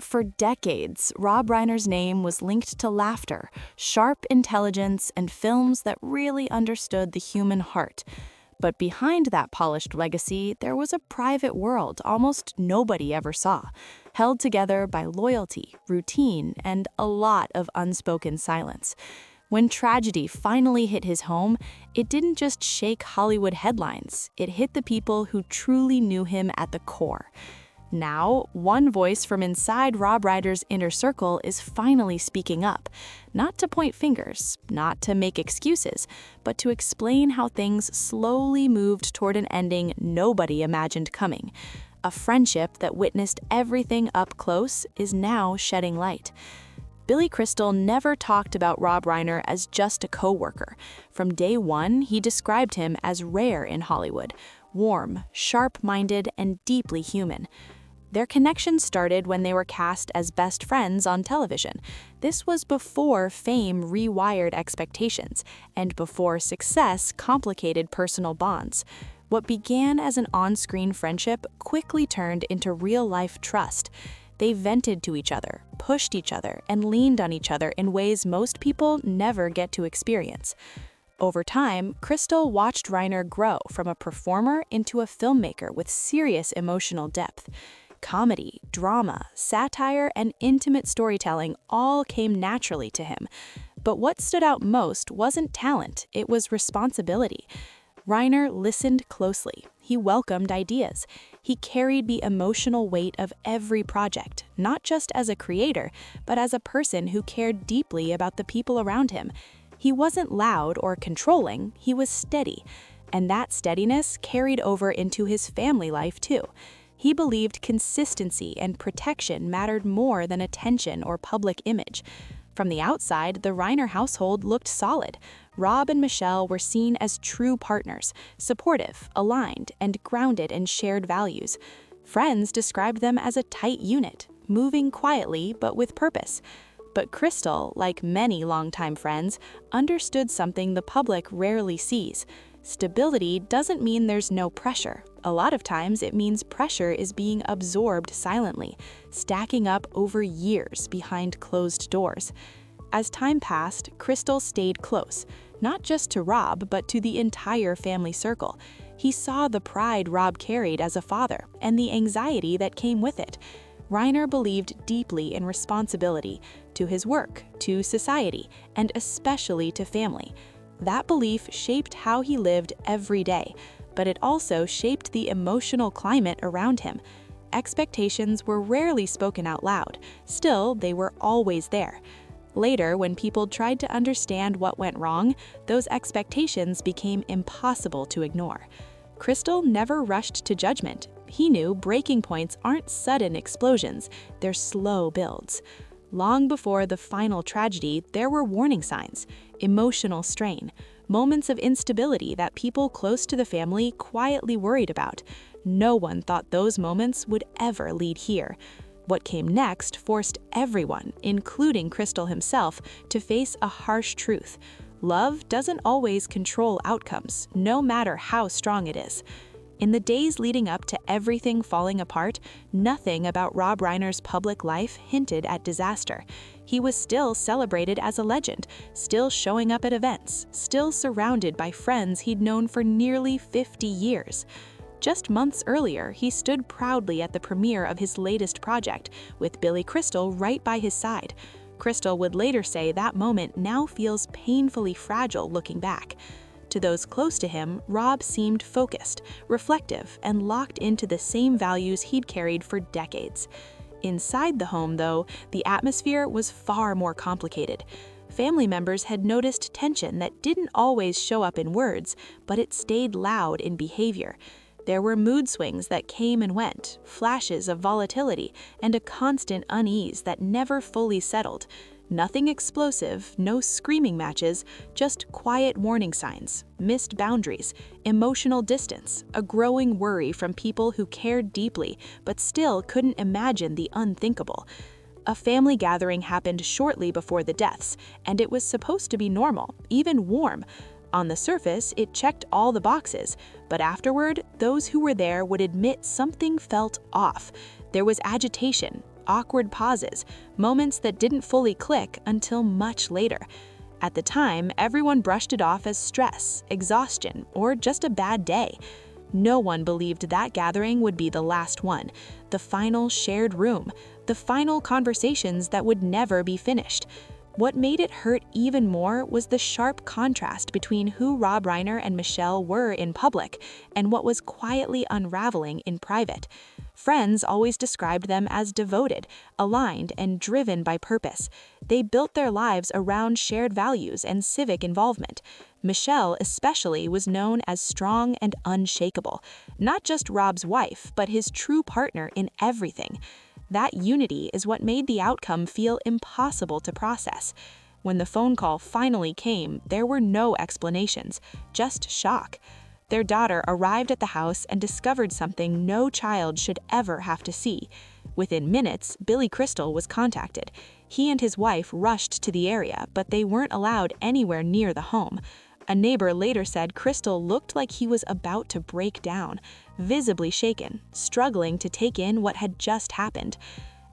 For decades, Rob Reiner's name was linked to laughter, sharp intelligence, and films that really understood the human heart. But behind that polished legacy, there was a private world almost nobody ever saw, held together by loyalty, routine, and a lot of unspoken silence. When tragedy finally hit his home, it didn't just shake Hollywood headlines, it hit the people who truly knew him at the core. Now, one voice from inside Rob Reiner's inner circle is finally speaking up, not to point fingers, not to make excuses, but to explain how things slowly moved toward an ending nobody imagined coming. A friendship that witnessed everything up close is now shedding light. Billy Crystal never talked about Rob Reiner as just a co-worker. From day one, he described him as rare in Hollywood, warm, sharp-minded, and deeply human. Their connection started when they were cast as best friends on television. This was before fame rewired expectations, and before success complicated personal bonds. What began as an on-screen friendship quickly turned into real-life trust. They vented to each other, pushed each other, and leaned on each other in ways most people never get to experience. Over time, Crystal watched Reiner grow from a performer into a filmmaker with serious emotional depth. Comedy, drama, satire, and intimate storytelling all came naturally to him. But what stood out most wasn't talent, it was responsibility. Reiner listened closely. He welcomed ideas. He carried the emotional weight of every project, not just as a creator, but as a person who cared deeply about the people around him. He wasn't loud or controlling, he was steady. And that steadiness carried over into his family life too. He believed consistency and protection mattered more than attention or public image. From the outside, the Reiner household looked solid. Rob and Michelle were seen as true partners, supportive, aligned, and grounded in shared values. Friends described them as a tight unit, moving quietly but with purpose. But Crystal, like many longtime friends, understood something the public rarely sees. Stability doesn't mean there's no pressure. A lot of times it means pressure is being absorbed silently, stacking up over years behind closed doors. As time passed, Crystal stayed close, not just to Rob, but to the entire family circle. He saw the pride Rob carried as a father and the anxiety that came with it. Reiner believed deeply in responsibility to his work, to society, and especially to family. That belief shaped how he lived every day, but it also shaped the emotional climate around him. Expectations were rarely spoken out loud, still, they were always there. Later, when people tried to understand what went wrong, those expectations became impossible to ignore. Crystal never rushed to judgment. He knew breaking points aren't sudden explosions, they're slow builds. Long before the final tragedy, there were warning signs, emotional strain, moments of instability that people close to the family quietly worried about. No one thought those moments would ever lead here. What came next forced everyone, including Crystal himself, to face a harsh truth. Love doesn't always control outcomes, no matter how strong it is. In the days leading up to everything falling apart, nothing about Rob Reiner's public life hinted at disaster. He was still celebrated as a legend, still showing up at events, still surrounded by friends he'd known for nearly 50 years. Just months earlier, he stood proudly at the premiere of his latest project, with Billy Crystal right by his side. Crystal would later say that moment now feels painfully fragile looking back. To those close to him, Rob seemed focused, reflective, and locked into the same values he'd carried for decades. Inside the home, though, the atmosphere was far more complicated. Family members had noticed tension that didn't always show up in words, but it stayed loud in behavior. There were mood swings that came and went, flashes of volatility, and a constant unease that never fully settled. Nothing explosive, no screaming matches, just quiet warning signs, missed boundaries, emotional distance, a growing worry from people who cared deeply but still couldn't imagine the unthinkable. A family gathering happened shortly before the deaths, and it was supposed to be normal, even warm. On the surface, it checked all the boxes, but afterward, those who were there would admit something felt off. There was agitation, awkward pauses, moments that didn't fully click until much later. At the time, everyone brushed it off as stress, exhaustion, or just a bad day. No one believed that gathering would be the last one, the final shared room, the final conversations that would never be finished. What made it hurt even more was the sharp contrast between who Rob Reiner and Michelle were in public and what was quietly unraveling in private. Friends always described them as devoted, aligned, and driven by purpose. They built their lives around shared values and civic involvement. Michelle, especially, was known as strong and unshakable, not just Rob's wife, but his true partner in everything. That unity is what made the outcome feel impossible to process. When the phone call finally came, there were no explanations, just shock. Their daughter arrived at the house and discovered something no child should ever have to see. Within minutes, Billy Crystal was contacted. He and his wife rushed to the area, but they weren't allowed anywhere near the home. A neighbor later said Crystal looked like he was about to break down, visibly shaken, struggling to take in what had just happened.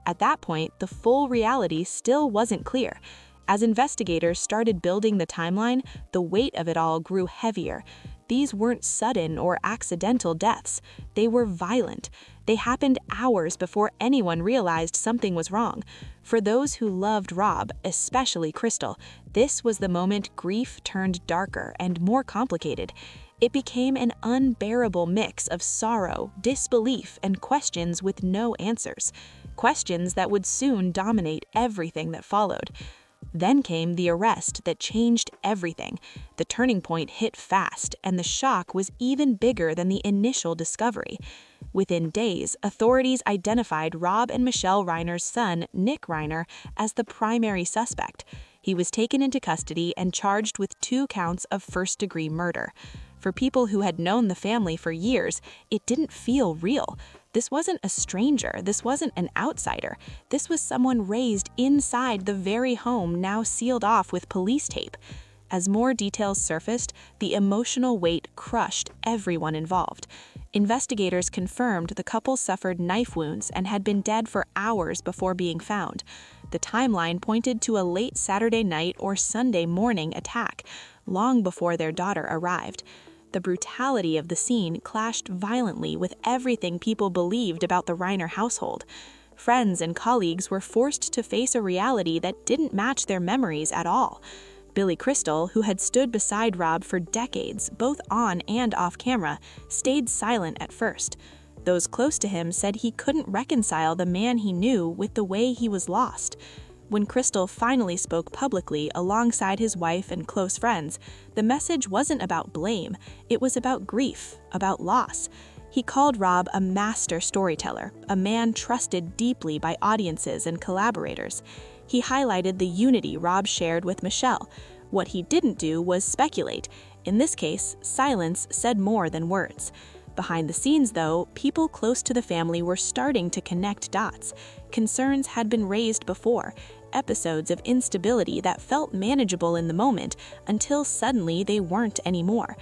At that point, the full reality still wasn't clear. As investigators started building the timeline, the weight of it all grew heavier. These weren't sudden or accidental deaths. They were violent. They happened hours before anyone realized something was wrong. For those who loved Rob, especially Crystal, this was the moment grief turned darker and more complicated. It became an unbearable mix of sorrow, disbelief, and questions with no answers. Questions that would soon dominate everything that followed. Then came the arrest that changed everything. The turning point hit fast, and the shock was even bigger than the initial discovery. Within days, authorities identified Rob and Michelle Reiner's son, Nick Reiner, as the primary suspect. He was taken into custody and charged with 2 counts of first-degree murder. For people who had known the family for years, it didn't feel real. This wasn't a stranger, this wasn't an outsider. This was someone raised inside the very home now sealed off with police tape. As more details surfaced, the emotional weight crushed everyone involved. Investigators confirmed the couple suffered knife wounds and had been dead for hours before being found. The timeline pointed to a late Saturday night or Sunday morning attack, long before their daughter arrived. The brutality of the scene clashed violently with everything people believed about the Reiner household. Friends and colleagues were forced to face a reality that didn't match their memories at all. Billy Crystal, who had stood beside Rob for decades, both on and off camera, stayed silent at first. Those close to him said he couldn't reconcile the man he knew with the way he was lost. When Crystal finally spoke publicly alongside his wife and close friends, the message wasn't about blame, it was about grief, about loss. He called Rob a master storyteller, a man trusted deeply by audiences and collaborators. He highlighted the unity Rob shared with Michelle. What he didn't do was speculate. In this case, silence said more than words. Behind the scenes, though, people close to the family were starting to connect dots. Concerns had been raised before, episodes of instability that felt manageable in the moment until suddenly they weren't anymore.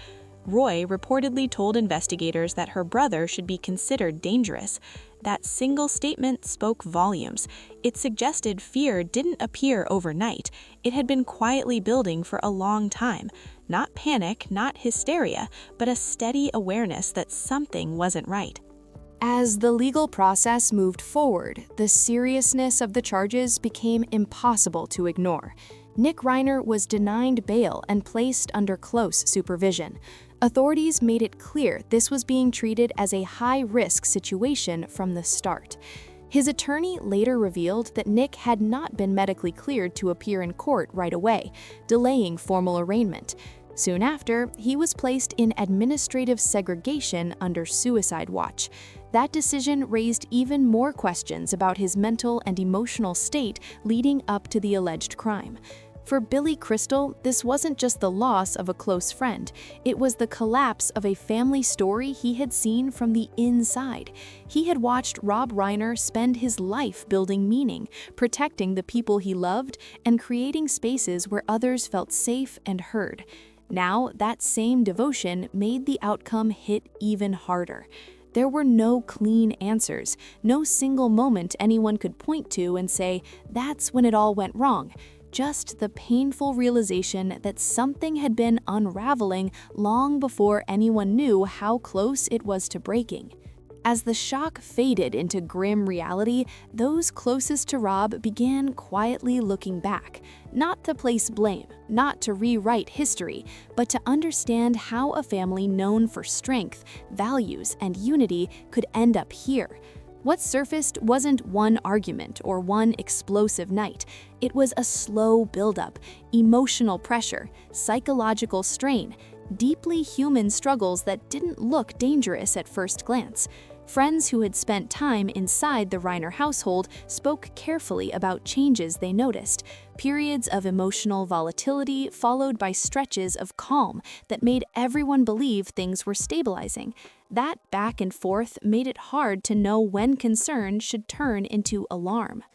Roy reportedly told investigators that her brother should be considered dangerous. That single statement spoke volumes. It suggested fear didn't appear overnight. It had been quietly building for a long time. Not panic, not hysteria, but a steady awareness that something wasn't right. As the legal process moved forward, the seriousness of the charges became impossible to ignore. Nick Reiner was denied bail and placed under close supervision. Authorities made it clear this was being treated as a high-risk situation from the start. His attorney later revealed that Nick had not been medically cleared to appear in court right away, delaying formal arraignment. Soon after, he was placed in administrative segregation under suicide watch. That decision raised even more questions about his mental and emotional state leading up to the alleged crime. For Billy Crystal, this wasn't just the loss of a close friend, it was the collapse of a family story he had seen from the inside. He had watched Rob Reiner spend his life building meaning, protecting the people he loved, and creating spaces where others felt safe and heard. Now, that same devotion made the outcome hit even harder. There were no clean answers, no single moment anyone could point to and say, that's when it all went wrong. Just the painful realization that something had been unraveling long before anyone knew how close it was to breaking. As the shock faded into grim reality, those closest to Rob began quietly looking back, not to place blame, not to rewrite history, but to understand how a family known for strength, values, and unity could end up here. What surfaced wasn't one argument or one explosive night. It was a slow buildup, emotional pressure, psychological strain, deeply human struggles that didn't look dangerous at first glance. Friends who had spent time inside the Reiner household spoke carefully about changes they noticed, periods of emotional volatility followed by stretches of calm that made everyone believe things were stabilizing. That back and forth made it hard to know when concern should turn into alarm.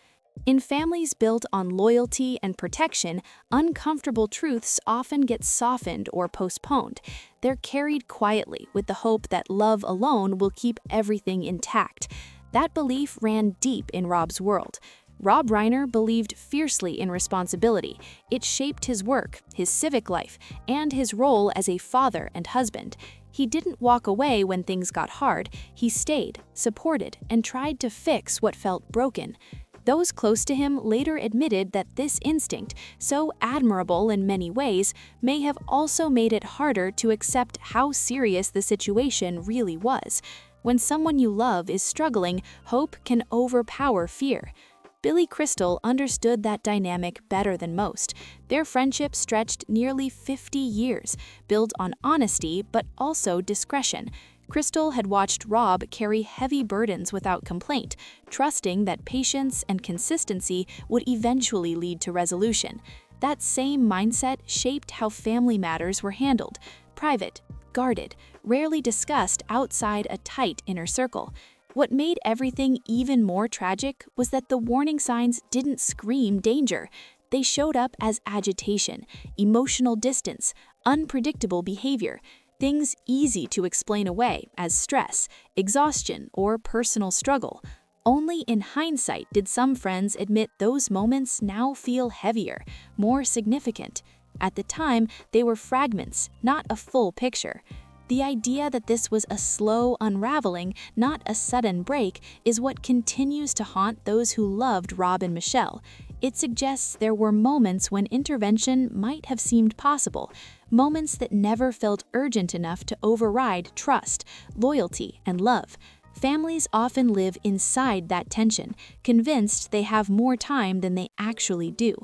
In families built on loyalty and protection, uncomfortable truths often get softened or postponed. They're carried quietly with the hope that love alone will keep everything intact. That belief ran deep in Rob's world. Rob Reiner believed fiercely in responsibility. It shaped his work, his civic life, and his role as a father and husband. He didn't walk away when things got hard. He stayed, supported, and tried to fix what felt broken. Those close to him later admitted that this instinct, so admirable in many ways, may have also made it harder to accept how serious the situation really was. When someone you love is struggling, hope can overpower fear. Billy Crystal understood that dynamic better than most. Their friendship stretched nearly 50 years, built on honesty but also discretion. Crystal had watched Rob carry heavy burdens without complaint, trusting that patience and consistency would eventually lead to resolution. That same mindset shaped how family matters were handled: private, guarded, rarely discussed outside a tight inner circle. What made everything even more tragic was that the warning signs didn't scream danger. They showed up as agitation, emotional distance, unpredictable behavior. Things easy to explain away as stress, exhaustion, or personal struggle. Only in hindsight did some friends admit those moments now feel heavier, more significant. At the time, they were fragments, not a full picture. The idea that this was a slow unraveling, not a sudden break, is what continues to haunt those who loved Rob and Michelle. It suggests there were moments when intervention might have seemed possible, moments that never felt urgent enough to override trust, loyalty, and love. Families often live inside that tension, convinced they have more time than they actually do.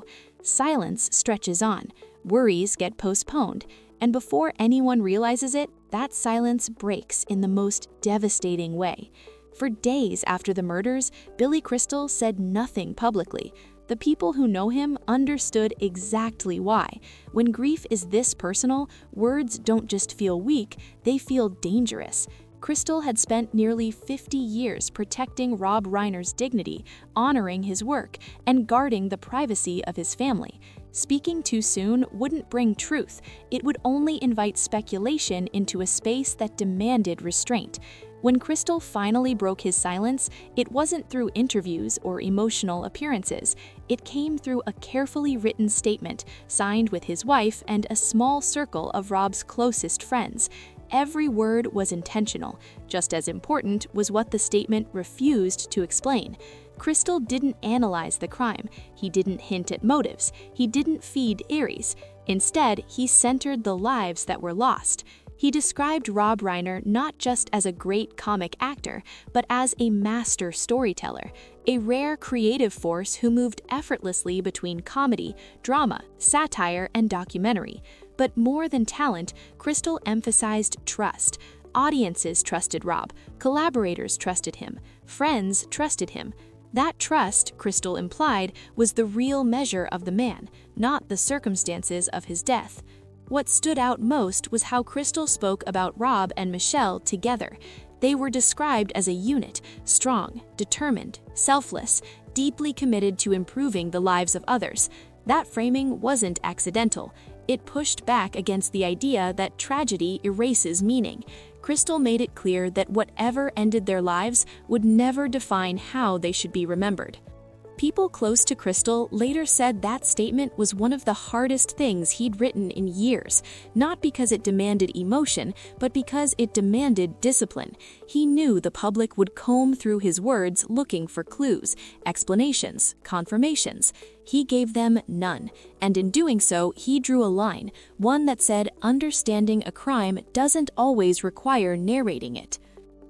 Silence stretches on, worries get postponed, and before anyone realizes it, that silence breaks in the most devastating way. For days after the murders, Billy Crystal said nothing publicly. The people who know him understood exactly why. When grief is this personal, words don't just feel weak, they feel dangerous. Crystal had spent nearly 50 years protecting Rob Reiner's dignity, honoring his work, and guarding the privacy of his family. Speaking too soon wouldn't bring truth. It would only invite speculation into a space that demanded restraint. When Crystal finally broke his silence, it wasn't through interviews or emotional appearances. It came through a carefully written statement, signed with his wife and a small circle of Rob's closest friends. Every word was intentional. Just as important was what the statement refused to explain. Crystal didn't analyze the crime. He didn't hint at motives. He didn't feed Aries. Instead, he centered the lives that were lost. He described Rob Reiner not just as a great comic actor, but as a master storyteller, a rare creative force who moved effortlessly between comedy, drama, satire, and documentary. But more than talent, Crystal emphasized trust. Audiences trusted Rob, collaborators trusted him, friends trusted him. That trust, Crystal implied, was the real measure of the man, not the circumstances of his death. What stood out most was how Crystal spoke about Rob and Michelle together. They were described as a unit, strong, determined, selfless, deeply committed to improving the lives of others. That framing wasn't accidental. It pushed back against the idea that tragedy erases meaning. Crystal made it clear that whatever ended their lives would never define how they should be remembered. People close to Crystal later said that statement was one of the hardest things he'd written in years, not because it demanded emotion, but because it demanded discipline. He knew the public would comb through his words looking for clues, explanations, confirmations. He gave them none, and in doing so, he drew a line, one that said understanding a crime doesn't always require narrating it.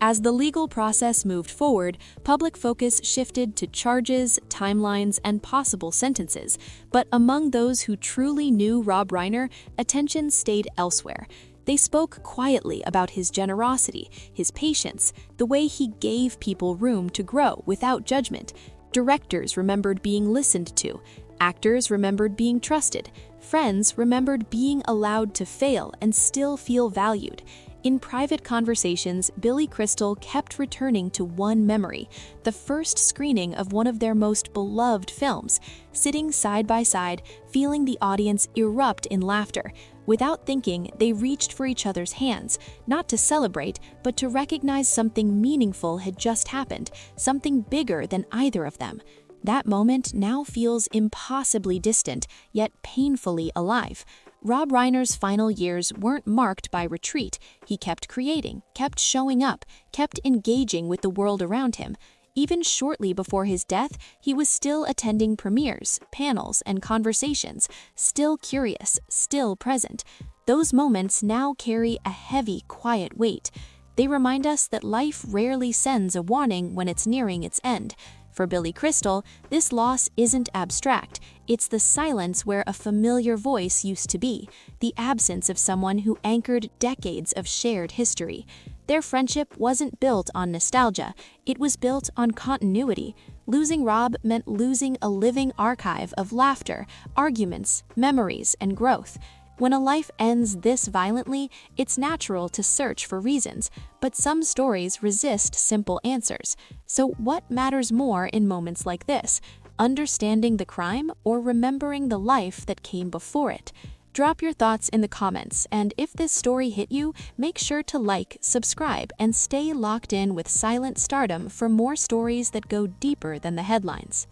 As the legal process moved forward, public focus shifted to charges, timelines, and possible sentences. But among those who truly knew Rob Reiner, attention stayed elsewhere. They spoke quietly about his generosity, his patience, the way he gave people room to grow without judgment. Directors remembered being listened to. Actors remembered being trusted. Friends remembered being allowed to fail and still feel valued. In private conversations, Billy Crystal kept returning to one memory, the first screening of one of their most beloved films, sitting side by side, feeling the audience erupt in laughter. Without thinking, they reached for each other's hands, not to celebrate, but to recognize something meaningful had just happened, something bigger than either of them. That moment now feels impossibly distant, yet painfully alive. Rob Reiner's final years weren't marked by retreat. He kept creating, kept showing up, kept engaging with the world around him. Even shortly before his death, he was still attending premieres, panels, and conversations, still curious, still present. Those moments now carry a heavy, quiet weight. They remind us that life rarely sends a warning when it's nearing its end. For Billy Crystal, this loss isn't abstract. It's the silence where a familiar voice used to be, the absence of someone who anchored decades of shared history. Their friendship wasn't built on nostalgia, it was built on continuity. Losing Rob meant losing a living archive of laughter, arguments, memories, and growth. When a life ends this violently, it's natural to search for reasons, but some stories resist simple answers. So what matters more in moments like this? Understanding the crime or remembering the life that came before it? Drop your thoughts in the comments, and if this story hit you, make sure to like, subscribe, and stay locked in with Silent Stardom for more stories that go deeper than the headlines.